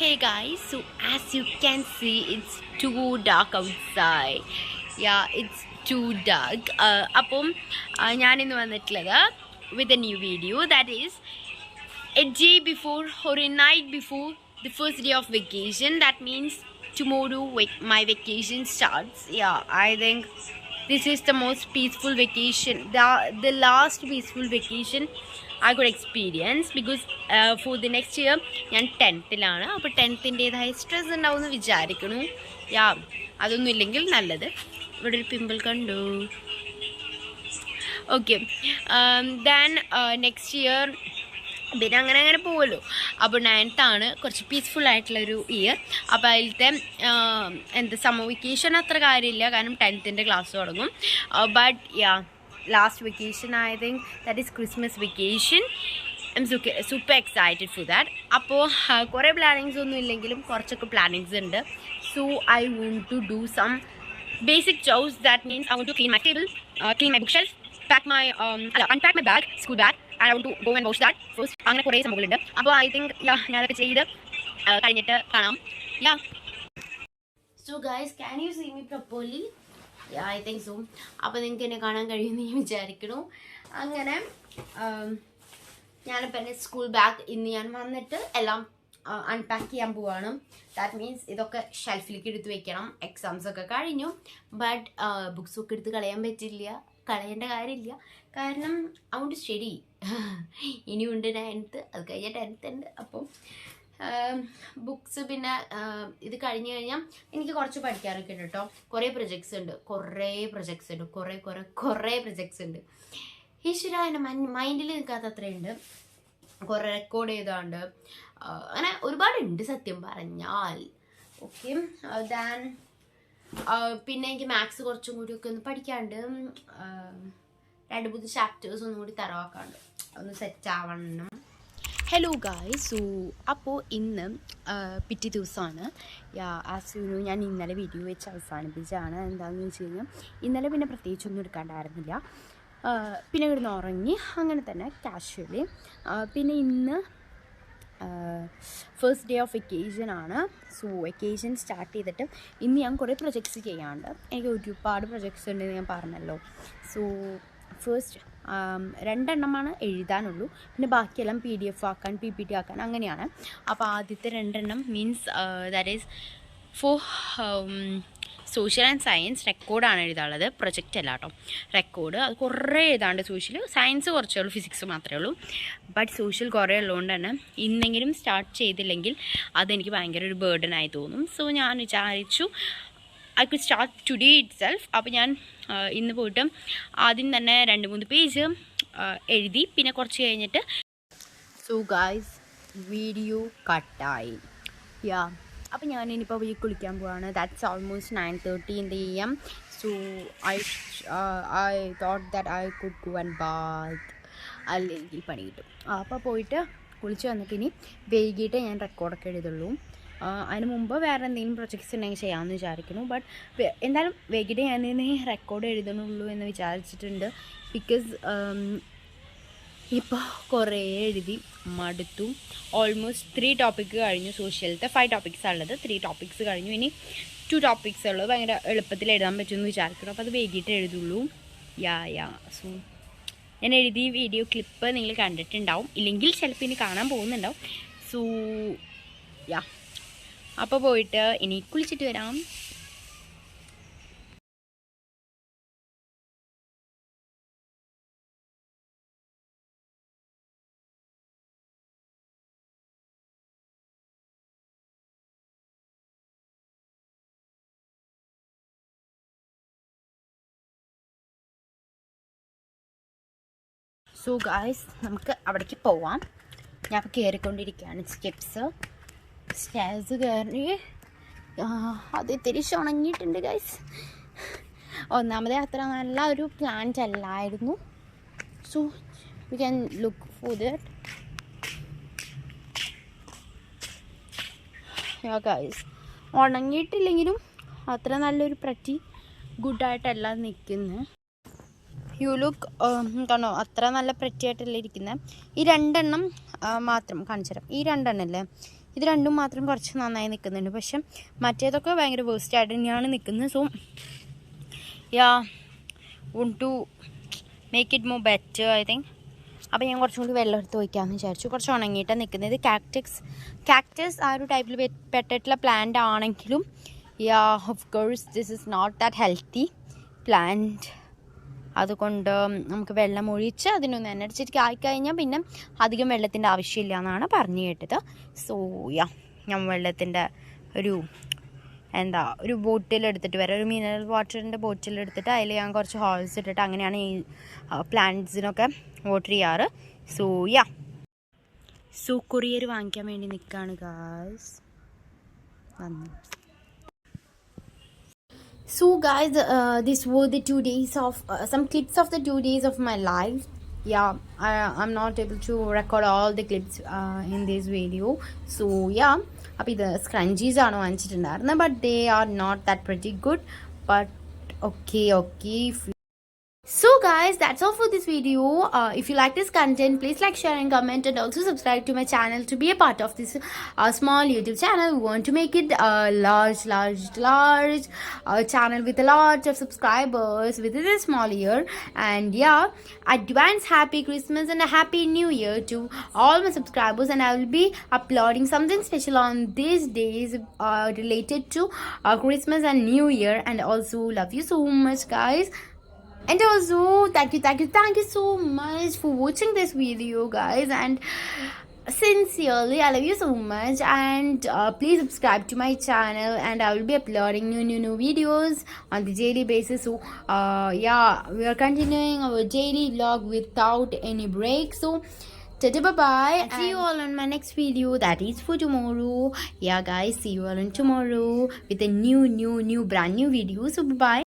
Hey guys, so as you can see, it's too dark outside. Yeah, it's too dark. ഞാൻ ഇന്ന് വന്നിട്ടുള്ളത് with a new video, that is a day before or a night before the first day of vacation. That means tomorrow my vacation starts. Yeah, I think this is the most peaceful vacation, the last peaceful vacation I could experience, because for the next year ഞാൻ 10th-ലാണ്. അപ്പോൾ 10th-ൻ്റേതായ stress ഉണ്ടാവുമെന്ന് വിചാരിക്കണു. യാ, അതൊന്നും ഇല്ലെങ്കിൽ നല്ലത്. ഇവിടെ ഒരു pimple കണ്ടു. Okay, then next year പിന്നെ അങ്ങനെ പോകുമല്ലോ. അപ്പോൾ 9th-ആണ് കുറച്ച് പീസ്ഫുൾ ആയിട്ടുള്ളൊരു ഇയർ. അപ്പോൾ അതിലത്തെ സമ്മർ വെക്കേഷൻ അത്ര കാര്യമില്ല, കാരണം 10th-ൻ്റെ ക്ലാസ് തുടങ്ങും. But yeah, last vacation, I think that is Christmas vacation. I'm super excited for that. അപ്പോൾ കുറേ പ്ലാനിങ്സ് ഒന്നും ഇല്ലെങ്കിലും കുറച്ചൊക്കെ പ്ലാനിങ്സ് ഉണ്ട്. So I want to do some basic chores. That means I want to clean my table, clean my bookshelf, unpack my bag, school bag, and I want to go and wash that first. അങ്ങനെ കുറേ സംഭവങ്ങളുണ്ട്. അപ്പോൾ I think ഞാനതൊക്കെ ചെയ്ത് കഴിഞ്ഞിട്ട് കാണാം. Yeah. So guys, can you see me properly? Yeah, I think so. അപ്പോൾ നിങ്ങൾക്ക് എന്നെ കാണാൻ കഴിയുമെന്ന് ഞാൻ വിചാരിക്കണു. അങ്ങനെ ഞാനിപ്പോൾ എൻ്റെ സ്കൂൾ ബാഗ് ഇന്ന് ഞാൻ വന്നിട്ട് എല്ലാം അൺപാക്ക് ചെയ്യാൻ പോവാണ്. ദാറ്റ് മീൻസ് ഇതൊക്കെ ഷെൽഫിലേക്ക് എടുത്ത് വെക്കണം. എക്സാംസ് ഒക്കെ കഴിഞ്ഞു, ബട്ട് ബുക്സൊക്കെ എടുത്ത് കളയേണ്ട കാര്യമില്ല, കാരണം അതുകൊണ്ട് സ്റ്റഡി ഇനിയുണ്ട് 9th, അത് കഴിഞ്ഞാൽ 10th ഉണ്ട്. അപ്പം ബുക്സ് പിന്നെ ഇത് കഴിഞ്ഞ് കഴിഞ്ഞാൽ എനിക്ക് കുറച്ച് പഠിക്കാനൊക്കെ ഉണ്ട് കേട്ടോ. കുറേ പ്രൊജക്ട്സ് ഉണ്ട്. ഈശ്വര, എൻ്റെ മൈൻഡിൽ നിൽക്കാത്ത അത്രയുണ്ട്. കുറേ റെക്കോർഡ് ചെയ്താണ്ട് അങ്ങനെ ഒരുപാടുണ്ട് സത്യം പറഞ്ഞാൽ. ഓക്കെ, ദാൻ പിന്നെ എനിക്ക് മാത്സ് കുറച്ചും കൂടിയൊക്കെ ഒന്ന് പഠിക്കാണ്ട്, 2-3 ചാപ്റ്റേഴ്സ് ഒന്നും കൂടി തറവാക്കാണ്ട്, ഒന്ന് സെറ്റ് ആവണം. ഹലോ ഗായ്സ്, സോ അപ്പോൾ ഇന്ന് പിറ്റേ ദിവസമാണ്. ആസ് യു നോ, ഞാൻ ഇന്നലെ വീഡിയോ വെച്ച് അവസാനിപ്പിച്ചാണ്. എന്താണെന്ന് വെച്ച് കഴിഞ്ഞാൽ ഇന്നലെ പിന്നെ പ്രത്യേകിച്ചൊന്നും എടുക്കാണ്ടായിരുന്നില്ല. പിന്നെ ഇവിടുന്ന് ഉറങ്ങി, അങ്ങനെ തന്നെ കാഷ്വലി. പിന്നെ ഇന്ന് ഫസ്റ്റ് ഡേ ഓഫ് വെക്കേഷൻ ആണ്. സോ വെക്കേഷൻ സ്റ്റാർട്ട് ചെയ്തിട്ട് ഇന്ന് ഞാൻ കുറേ പ്രൊജക്ട്സ് ചെയ്യാണ്ട്. എനിക്ക് ഒരുപാട് പ്രൊജക്ട്സ് ഉണ്ടെന്ന് ഞാൻ പറഞ്ഞല്ലോ. സോ ഫസ്റ്റ് 2 എണ്ണമാണ് എഴുതാനുള്ളൂ, പിന്നെ ബാക്കിയെല്ലാം PDF ആക്കാൻ, PPT ആക്കാൻ, അങ്ങനെയാണ്. അപ്പോൾ ആദ്യത്തെ 2 എണ്ണം means that is for social and science റെക്കോർഡാണ് എഴുതാനുള്ളത്. പ്രൊജക്റ്റ് അല്ല കേട്ടോ, റെക്കോർഡ്. അത് കുറേ എഴുതാണ്ട്. സയൻസ് കുറച്ചേ ഉള്ളൂ, ഫിസിക്സ് മാത്രമേ ഉള്ളൂ. ബട്ട് സോഷ്യൽ കുറേ ഉള്ളതുകൊണ്ട് തന്നെ ഇന്നെങ്കിലും സ്റ്റാർട്ട് ചെയ്തില്ലെങ്കിൽ അതെനിക്ക് ഭയങ്കര ഒരു ബേർഡൻ ആയി തോന്നും. സോ ഞാൻ വിചാരിച്ചു I could start today itself. അപ്പോൾ ഞാൻ ഇന്ന് പോയിട്ട് ആദ്യം തന്നെ 2-3 പേജ് എഴുതി, പിന്നെ കുറച്ച് കഴിഞ്ഞിട്ട് സോ ഗായ്സ് വീഡിയോ കട്ടായി. അപ്പോൾ ഞാൻ ഇനിയിപ്പോൾ പോയി കുളിക്കാൻ പോവാണ്. That's almost 9:30 in the AM. So I thought that I could go and bath. അല്ലെങ്കിൽ പണി കിട്ടും. അപ്പോൾ പോയിട്ട് കുളിച്ച് വന്നിട്ട് ഇനി വൈകിട്ട് ഞാൻ റെക്കോർഡൊക്കെ എഴുതുള്ളൂ. അതിന് മുമ്പ് വേറെ എന്തെങ്കിലും പ്രൊജക്ട്സ് ഉണ്ടെങ്കിൽ ചെയ്യാമെന്ന് വിചാരിക്കുന്നു. ബട്ട് എന്തായാലും വൈകിട്ട് ഞാൻ ഇനി റെക്കോർഡ് എഴുതണുള്ളൂ എന്ന് വിചാരിച്ചിട്ടുണ്ട്. ബിക്കോസ് ഇപ്പോൾ കുറേ എഴുതി മടുത്തു. ഓൾമോസ്റ്റ് 3 ടോപ്പിക്ക് കഴിഞ്ഞു. സോഷ്യലത്തെ 5 ടോപ്പിക്സാണ് ഉള്ളത്. 3 ടോപ്പിക്സ് കഴിഞ്ഞു. ഇനി 2 ടോപ്പിക്സ് ഉള്ളത്. ഭയങ്കര എളുപ്പത്തിൽ എഴുതാൻ പറ്റുമെന്ന് വിചാരിക്കുന്നു. അപ്പോൾ അത് വൈകിട്ട് എഴുതുള്ളൂ. സോ ഞാൻ എഴുതി വീഡിയോ ക്ലിപ്പ് നിങ്ങൾ കണ്ടിട്ടുണ്ടാവും, ഇല്ലെങ്കിൽ ചിലപ്പോൾ ഇനി കാണാൻ പോകുന്നുണ്ടാവും. സോ അപ്പോൾ പോയിട്ട് ഇനി കുളിച്ചിട്ട് വരാം. സോ ഗായ്സ്, നമുക്ക് അവിടേക്ക് പോവാം. ഞാൻ ഇപ്പോൾ കയറിക്കൊണ്ടിരിക്കുകയാണ് സ്റ്റേഴ്സ് കയറി. അത് തിരിച്ച് ഉണങ്ങിയിട്ടുണ്ട് ഗൈസ്. ഒന്നാമത് അത്ര നല്ല ഒരു പ്ലാന്റ് അല്ലായിരുന്നു. So we can look for that. Guys, ഉണങ്ങിയിട്ടില്ലെങ്കിലും അത്ര നല്ലൊരു പ്രറ്റി ഗുഡായിട്ടല്ല നിൽക്കുന്നത്. യു ലുക്ക് കാണോ, അത്ര നല്ല പ്രറ്റിയായിട്ടല്ല ഇരിക്കുന്നത്. ഈ 2 എണ്ണം മാത്രം കാണിച്ചു തരാം. ഈ 2 എണ്ണം അല്ലേ, ഇത് രണ്ടും മാത്രം കുറച്ച് നന്നായി നിൽക്കുന്നുണ്ട്. പക്ഷെ മറ്റേതൊക്കെ ഭയങ്കര വേസ്റ്റ് ആയിട്ട് തന്നെയാണ് നിൽക്കുന്നത്. So want to make it more better I think. അപ്പോൾ ഞാൻ കുറച്ചും കൂടി വെള്ളം എടുത്ത് വയ്ക്കാമെന്ന് വിചാരിച്ചു. കുറച്ച് ഉണങ്ങിയിട്ടാണ് നിൽക്കുന്നത്. കാക്ടസ് ആ ഒരു ടൈപ്പിൽ പെട്ടിട്ടുള്ള പ്ലാന്റ് ആണെങ്കിലും of course this is not that healthy plant. അതുകൊണ്ട് നമുക്ക് വെള്ളം ഒഴിച്ച് അതിനൊന്ന് എനർജറ്റിക് ആയിക്കഴിഞ്ഞാൽ പിന്നെ അധികം വെള്ളത്തിൻ്റെ ആവശ്യമില്ല എന്നാണ് പറഞ്ഞു കേട്ടത്. സോ ഞാൻ വെള്ളത്തിൻ്റെ ഒരു ബോട്ടിൽ എടുത്തിട്ട് വരാം. ഒരു മിനറൽ വാട്ടറിൻ്റെ ബോട്ടിൽ എടുത്തിട്ട് അതിൽ ഞാൻ കുറച്ച് ഹോൾസ് ഇട്ടിട്ട് അങ്ങനെയാണ് ഈ പ്ലാന്റ്സിനൊക്കെ വാട്ടർ ചെയ്യാറ്. സോ കൊറിയർ വാങ്ങിക്കാൻ വേണ്ടി നിൽക്കുകയാണ് guys. So guys, these were the 2 days of some clips of the 2 days of my life. I'm not able to record all the clips in this video. So അപ്പോൾ ഇത് scrunchies ആണ് വാങ്ങിച്ചിട്ടുണ്ടായിരുന്നത്. But they are not that pretty good. But okay. So guys, that's all for this video. If you like this content, please like, share and comment, and also subscribe to my channel to be a part of this small YouTube channel. We want to make it a large channel with a lot of subscribers within a small year. And advance happy Christmas and a happy new year to all my subscribers. And I will be uploading something special on these days related to Christmas and New Year. And also love you so much guys. And also thank you so much for watching this video guys, and sincerely I love you so much. And please subscribe to my channel, and I will be uploading new videos on the daily basis. So we are continuing our daily vlog without any break. So bye bye, and see you all on my next video, that is for tomorrow. Guys, see you all on tomorrow with a new brand new video. So bye bye.